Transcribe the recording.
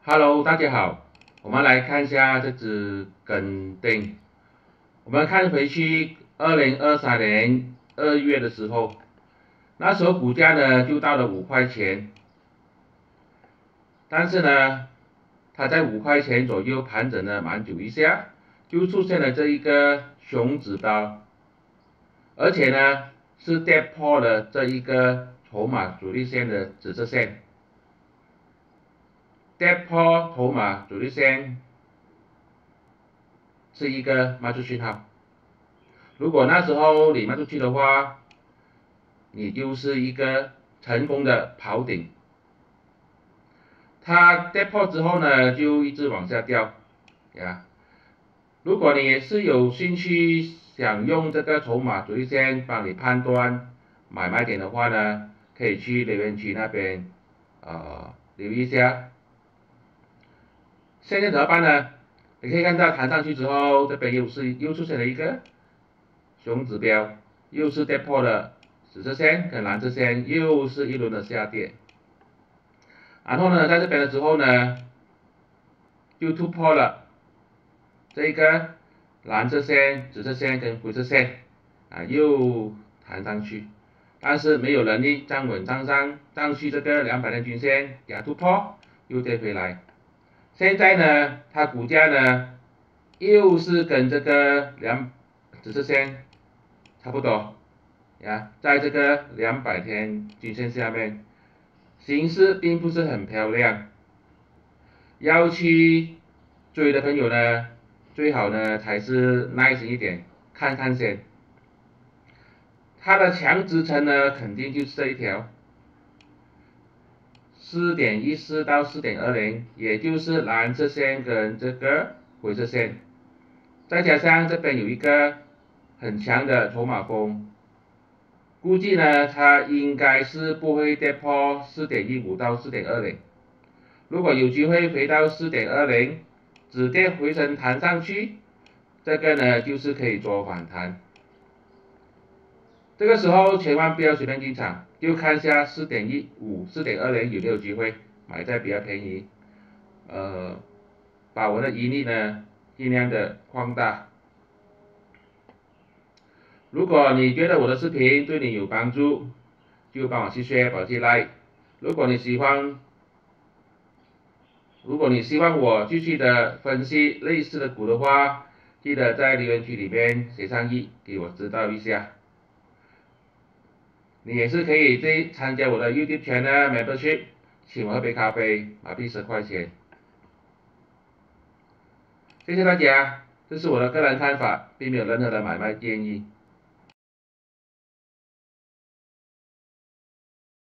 Hello，大家好，我们来看一下这只跟丁。我们看回去2023年2月的时候，那时候股价呢就到了5块钱，但是呢，它在5块钱左右盘整了蛮久一下，就出现了这一个熊指标，而且呢是跌破了这一个筹码主力线的紫色线。跌破筹码主力线是一个卖出讯号，如果那时候你卖出去的话，你就是一个成功的跑顶。它跌破之后呢，就一直往下掉，呀。如果你是有兴趣想用这个筹码主力线帮你判断买卖点的话呢，可以去留言区那边留意一下。现在怎么办呢？你可以看到弹上去之后，这边又出现了一个熊指标，又是跌破了紫色线跟蓝色线，又是一轮的下跌。然后呢，在这边的时候呢，就突破了这个蓝色线、紫色线跟灰色线，又弹上去，但是没有能力站稳上去这个200天均线，给它突破，又跌回来。现在呢，它股价呢，又是跟这个紫色线差不多，在这个200天均线下面，形势并不是很漂亮。要去追的朋友呢，最好呢还是耐心一点，看看先。它的强支撑呢，肯定就是这一条4.14到4.20，也就是蓝色线跟这个灰色线，再加上这边有一个很强的筹码峰，估计呢它应该是不会跌破4.15到4.20。如果有机会回到4.20，止跌回升弹上去，这个呢就是可以做反弹。这个时候千万不要随便进场，就看一下4.15、4.20有没有机会买在比较便宜，把我的盈利呢尽量的扩大。如果你觉得我的视频对你有帮助，就帮我去 share， 帮我去 like。如果你希望我继续的分析类似的股的话，记得在留言区里面写上1，给我知道一下。你也是可以参加我的 YouTube channel membership， 请我喝杯咖啡，马币10块钱。谢谢大家，这是我的个人看法，并没有任何的买卖建议。